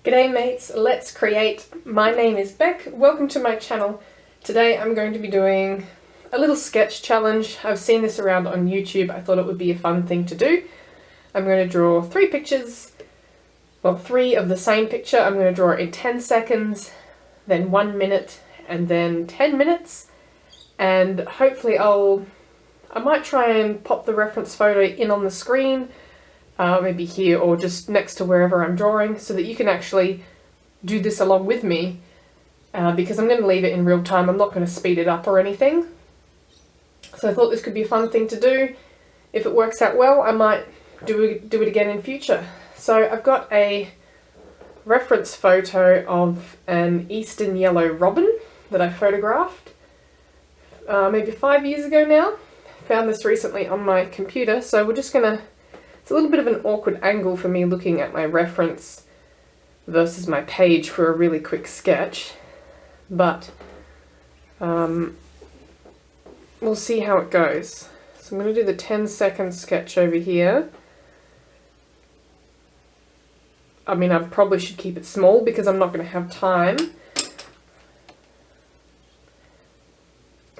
G'day mates, let's create. My name is Beck, welcome to my channel. Today I'm going to be doing a little sketch challenge. I've seen this around on YouTube, I thought it would be a fun thing to do. I'm going to draw 3 pictures, well 3 of the same picture. I'm going to draw it in 10 seconds, then 1 minute, and then 10 minutes. And hopefully I might try and pop the reference photo in on the screen. Maybe here or just next to wherever I'm drawing, so that you can actually do this along with me, because I'm going to leave it in real time. I'm not going to speed it up or anything. So I thought this could be a fun thing to do. If it works out well, I might do it again in future. So I've got a reference photo of an eastern yellow robin that I photographed maybe 5 years ago now. Found this recently on my computer, so we're just going to... It's a little bit of an awkward angle for me looking at my reference versus my page for a really quick sketch, but we'll see how it goes. So I'm going to do the 10-second sketch over here. I mean, I probably should keep it small because I'm not going to have time.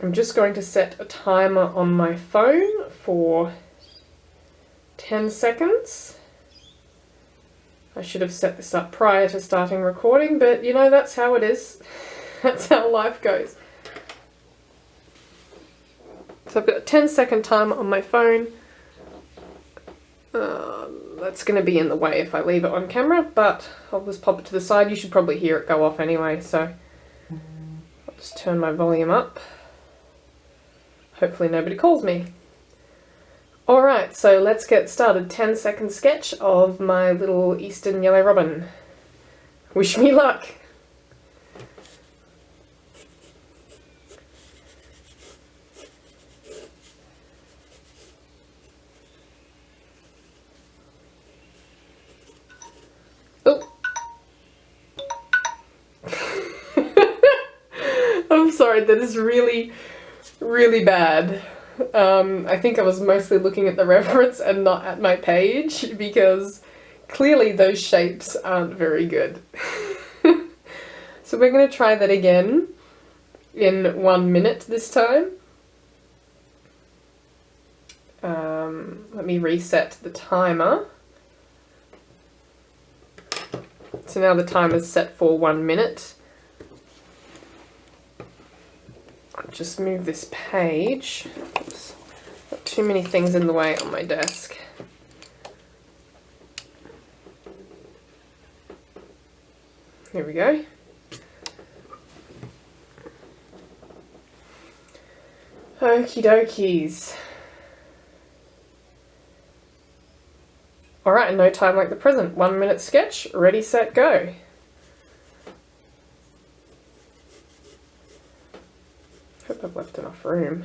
I'm just going to set a timer on my phone for 10 seconds. I should have set this up prior to starting recording, but you know, that's how it is. That's how life goes. So I've got a 10-second timer on my phone. That's going to be in the way if I leave it on camera, but I'll just pop it to the side. You should probably hear it go off anyway, so I'll just turn my volume up. Hopefully nobody calls me. Alright, so let's get started. 10-second sketch of my little eastern yellow robin. Wish me luck! Oh! I'm sorry, that is really, really bad. I think I was mostly looking at the reference and not at my page, because clearly those shapes aren't very good. So we're going to try that again in 1 minute this time. Let me reset the timer. So now the timer's set for 1 minute. I'll just move this page. Oops. Got too many things in the way on my desk. Here we go. Okie dokies. Alright, no time like the present. 1 minute sketch, ready, set, go. Hope I've left enough room.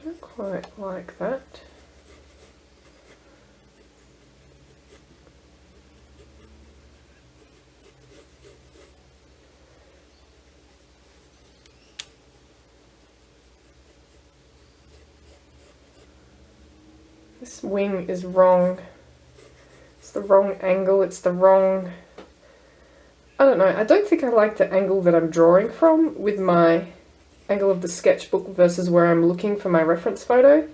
Don't quite like that. This wing is wrong. It's the wrong angle, it's the wrong... I don't know, I don't think I like the angle that I'm drawing from with my angle of the sketchbook versus where I'm looking for my reference photo.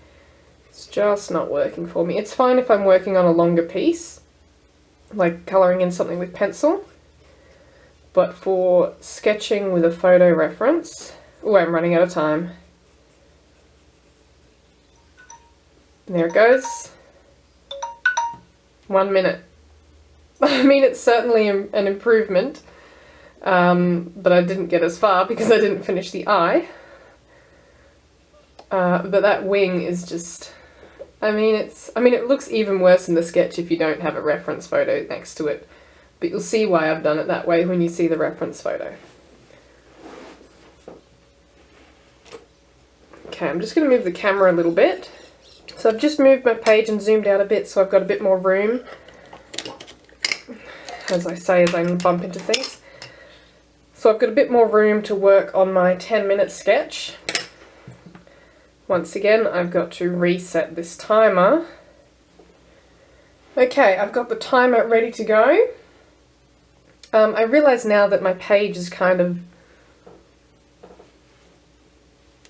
It's just not working for me. It's fine if I'm working on a longer piece, like colouring in something with pencil, but for sketching with a photo reference... Oh, I'm running out of time. There it goes. 1 minute. I mean, it's certainly an improvement, but I didn't get as far because I didn't finish the eye. But that wing is just... I mean, it looks even worse in the sketch if you don't have a reference photo next to it. But you'll see why I've done it that way when you see the reference photo. Okay, I'm just going to move the camera a little bit. So I've just moved my page and zoomed out a bit so I've got a bit more room, as I say as I bump into things. So I've got a bit more room to work on my 10-minute sketch. Once again, I've got to reset this timer. Okay, I've got the timer ready to go. I realise now that my page is kind of...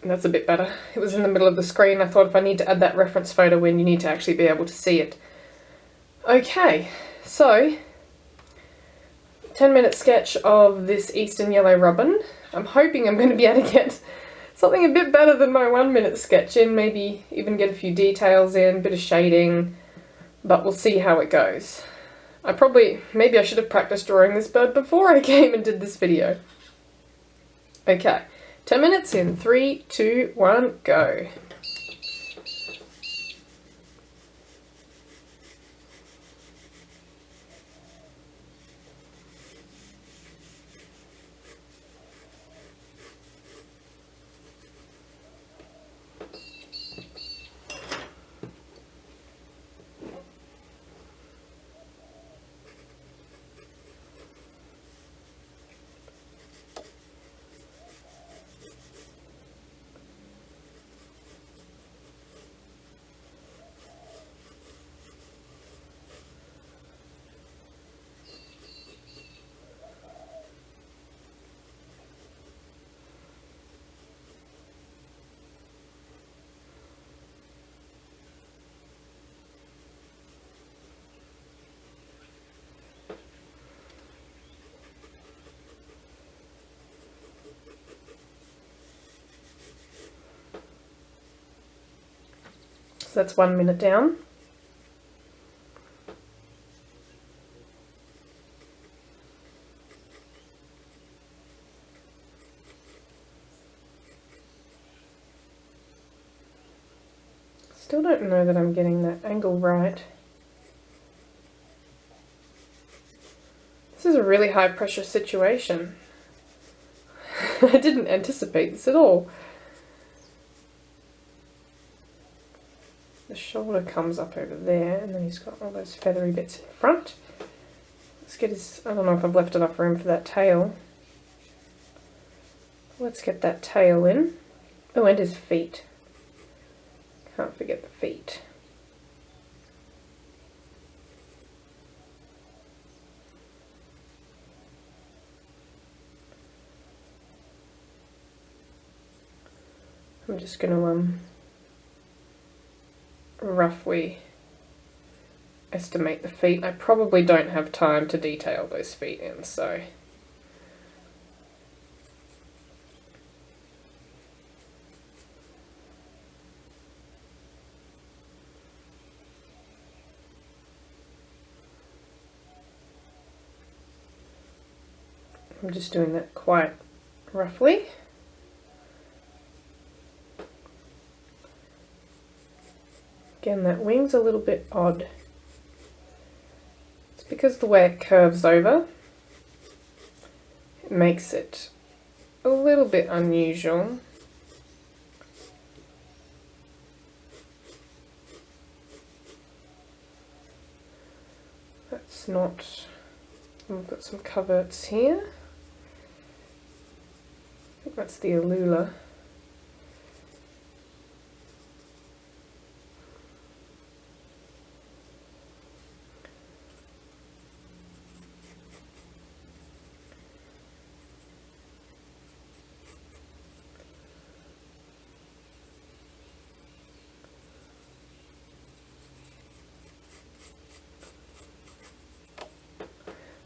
That's a bit better. It was in the middle of the screen. I thought if I need to add that reference photo in, you need to actually be able to see it. Okay, so 10-minute sketch of this Eastern Yellow Robin. I'm hoping I'm going to be able to get something a bit better than my 1-minute sketch in, maybe even get a few details in, a bit of shading, but we'll see how it goes. Maybe I should have practiced drawing this bird before I came and did this video. Okay, 10 minutes in 3, 2, 1, go. So that's 1 minute down. Still don't know that I'm getting that angle right. This is a really high pressure situation. I didn't anticipate this at all. The shoulder comes up over there, and then he's got all those feathery bits in front. Let's get his... I don't know if I've left enough room for that tail. Let's get that tail in. Oh, and his feet. Can't forget the feet. I'm just going to roughly estimate the feet. I probably don't have time to detail those feet in, so I'm just doing that quite roughly. Again, that wing's a little bit odd. It's because the way it curves over, it makes it a little bit unusual. That's not... We've got some coverts here. I think that's the Alula.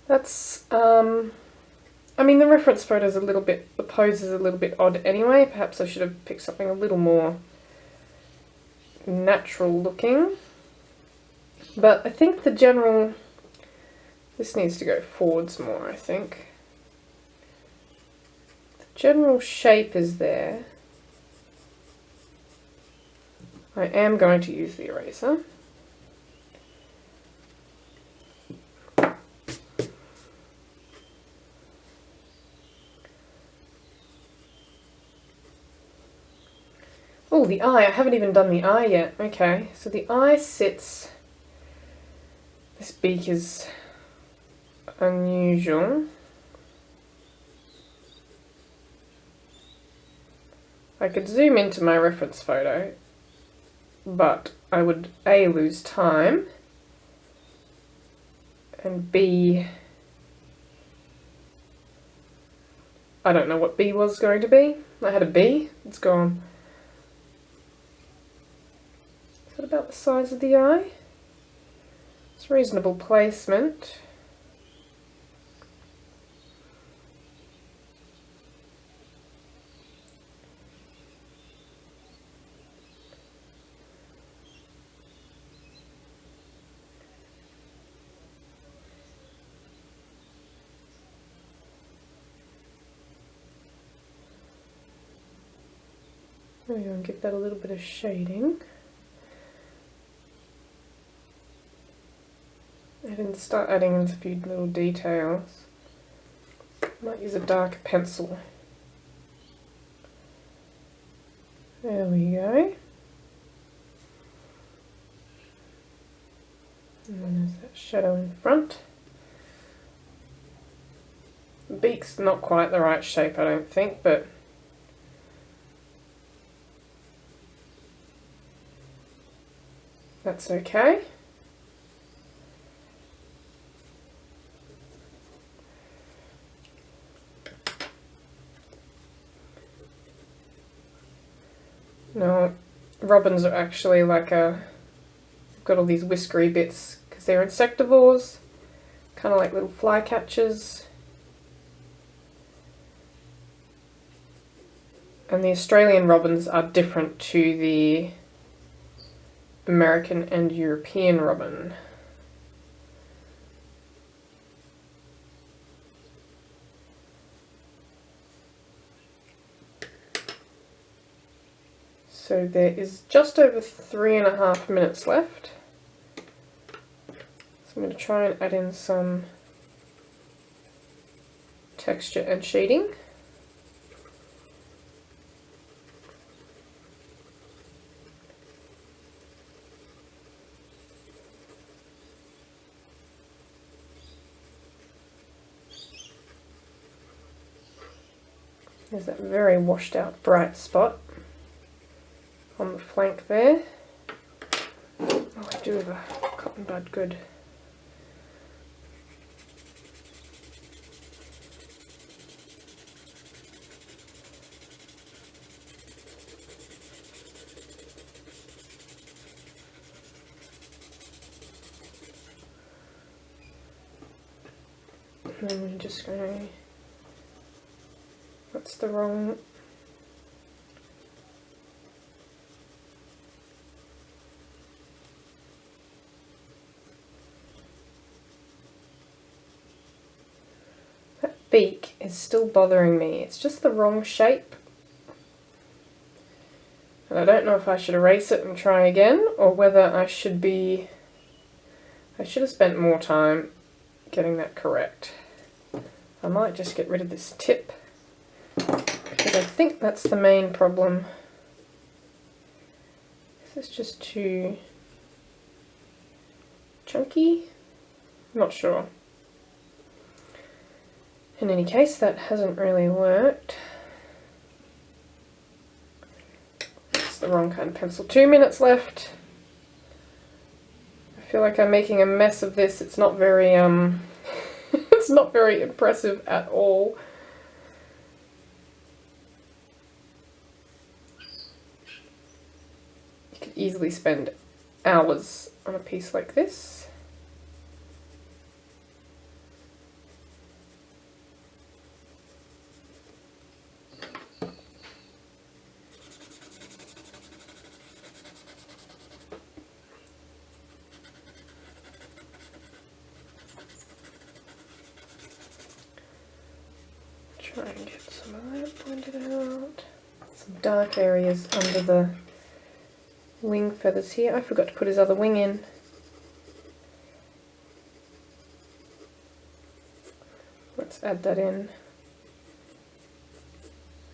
That's, I mean, the reference photo is a little bit, the pose is a little bit odd anyway. Perhaps I should have picked something a little more natural looking. But I think the general, this needs to go forwards more, I think. The general shape is there. I am going to use the eraser. Oh, the eye. I haven't even done the eye yet. Okay, so the eye sits... This beak is unusual. I could zoom into my reference photo, but I would A, lose time, and B, I don't know what B was going to be. I had a B, it's gone. Is that about the size of the eye? It's reasonable placement. There we go, and give that a little bit of shading. And then start adding in a few little details. Might use a darker pencil. There we go. And then there's that shadow in front. The beak's not quite the right shape, I don't think, but that's okay. No, robins are actually like got all these whiskery bits because they're insectivores, kind of like little flycatchers. And the Australian robins are different to the American and European robin. So there is just over 3.5 minutes left. So I'm going to try and add in some texture and shading. There's that very washed out bright spot on the flank there. Oh, I do have a cotton bud, good. And then we're just going to, that's the wrong, that beak is still bothering me. It's just the wrong shape. And I don't know if I should erase it and try again, or whether I should have spent more time getting that correct. I might just get rid of this tip, because I think that's the main problem. This is just too chunky. Not sure. In any case, that hasn't really worked. It's the wrong kind of pencil. 2 minutes left. I feel like I'm making a mess of this. It's not very it's not very impressive at all. You could easily spend hours on a piece like this. Try and get some of that blended out. Some dark areas under the wing feathers here. I forgot to put his other wing in. Let's add that in.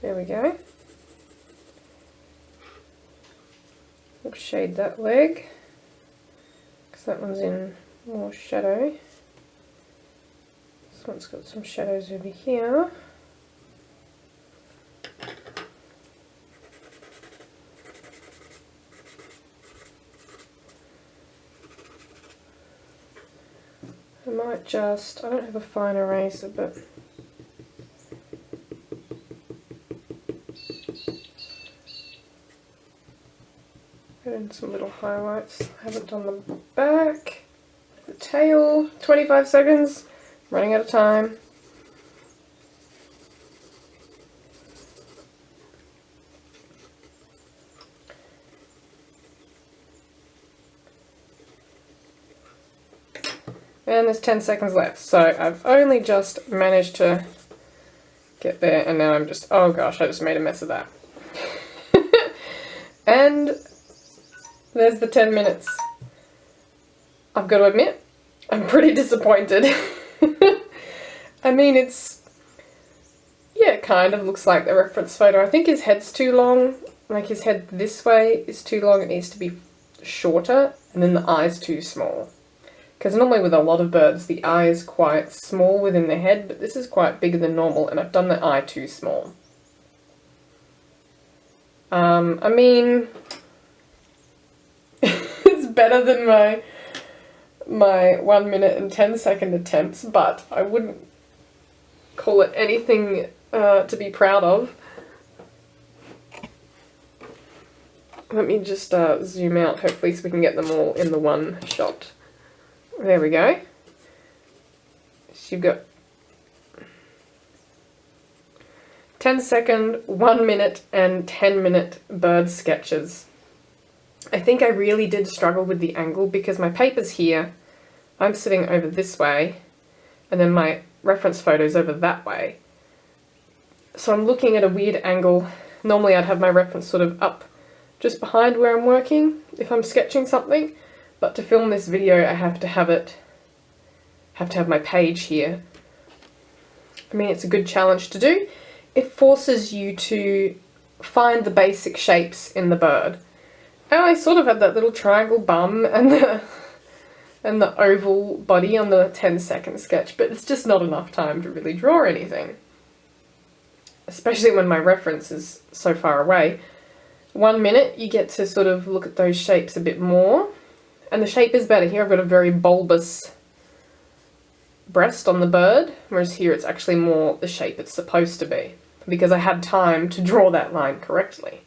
There we go. We'll shade that leg, because that one's in more shadow. This one's got some shadows over here. I might just, I don't have a fine eraser, but put in some little highlights. I haven't done the back, the tail, 25 seconds, running out of time. And there's 10 seconds left, so I've only just managed to get there, and now I'm just, oh gosh, I just made a mess of that. And there's the 10 minutes. I've got to admit, I'm pretty disappointed. I mean, it's, yeah, it kind of looks like the reference photo. I think his head's too long, like his head this way is too long, it needs to be shorter, and then the eye's too small. Because normally with a lot of birds, the eye is quite small within the head, but this is quite bigger than normal, and I've done the eye too small. I mean, it's better than my 1 minute and 10 second attempts, but I wouldn't call it anything to be proud of. Let me just zoom out, hopefully, so we can get them all in the one shot. There we go. So you've got 10 second, 1 minute, and 10 minute bird sketches. I think I really did struggle with the angle because my paper's here, I'm sitting over this way, and then my reference photo's over that way. So I'm looking at a weird angle. Normally I'd have my reference sort of up just behind where I'm working if I'm sketching something. But to film this video, I have to have my page here. I mean, it's a good challenge to do. It forces you to find the basic shapes in the bird. And I sort of had that little triangle bum and the oval body on the 10-second sketch, but it's just not enough time to really draw anything. Especially when my reference is so far away. 1 minute, you get to sort of look at those shapes a bit more. And the shape is better. Here I've got a very bulbous breast on the bird, whereas here it's actually more the shape it's supposed to be, because I had time to draw that line correctly.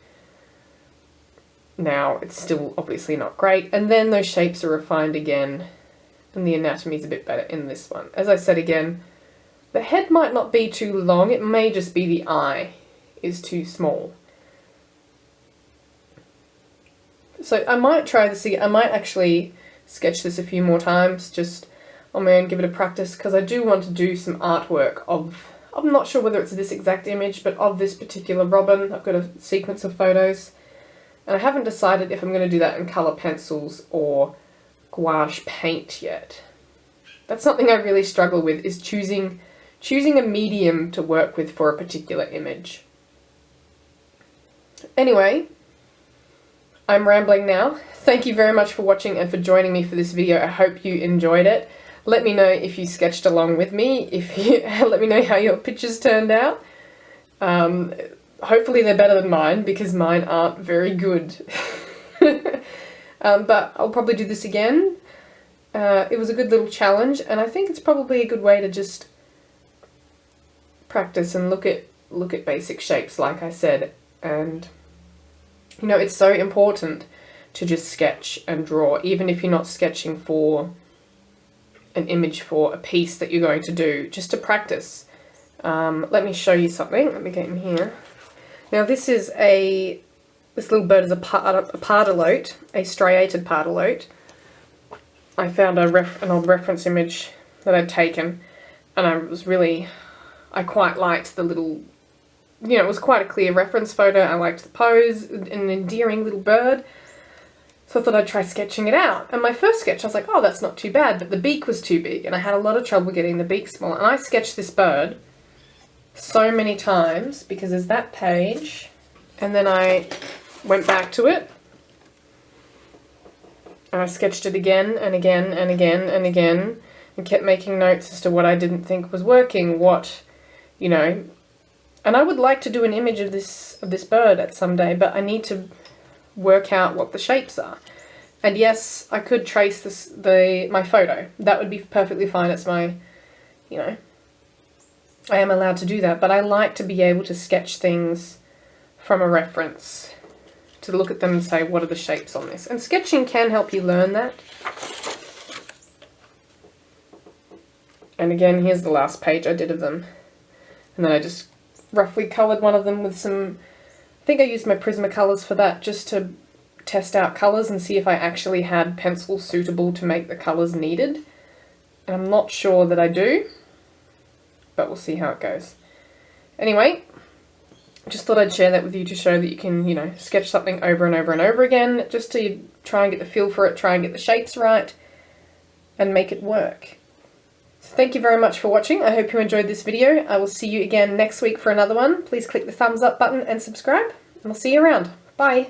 Now it's still obviously not great, and then those shapes are refined again, and the anatomy is a bit better in this one. As I said again, the head might not be too long, it may just be the eye is too small. So I might try this again. I might actually sketch this a few more times, just on my own, give it a practice, because I do want to do some artwork of, I'm not sure whether it's this exact image, but of this particular robin. I've got a sequence of photos, and I haven't decided if I'm going to do that in colour pencils or gouache paint yet. That's something I really struggle with, is choosing a medium to work with for a particular image. Anyway, I'm rambling now. Thank you very much for watching and for joining me for this video. I hope you enjoyed it. Let me know if you sketched along with me. Let me know how your pictures turned out. Hopefully they're better than mine, because mine aren't very good. But I'll probably do this again. It was a good little challenge, and I think it's probably a good way to just practice and look at basic shapes, like I said. And you know, it's so important to just sketch and draw, even if you're not sketching for an image for a piece that you're going to do, just to practice. Let me show you something. Let me get in here. Now this little bird is a pardalote, a striated pardalote. I found an old reference image that I'd taken, and I quite liked the little, you know, it was quite a clear reference photo. I liked the pose, an endearing little bird. So I thought I'd try sketching it out. And my first sketch, I was like, oh, that's not too bad, but the beak was too big, and I had a lot of trouble getting the beak small. And I sketched this bird so many times, because there's that page, and then I went back to it, and I sketched it again and again and again and again, and kept making notes as to what I didn't think was working, you know. And I would like to do an image of this bird at some day, but I need to work out what the shapes are. And yes, I could trace my photo. That would be perfectly fine. It's my, you know, I am allowed to do that, but I like to be able to sketch things from a reference, to look at them and say, what are the shapes on this? And sketching can help you learn that. And again, here's the last page I did of them. And then I just roughly coloured one of them with some, I think I used my Prismacolors for that, just to test out colours and see if I actually had pencils suitable to make the colours needed. And I'm not sure that I do, but we'll see how it goes. Anyway, just thought I'd share that with you to show that you can, you know, sketch something over and over and over again, just to try and get the feel for it, try and get the shapes right, and make it work. So thank you very much for watching. I hope you enjoyed this video. I will see you again next week for another one. Please click the thumbs up button and subscribe, and I'll see you around. Bye!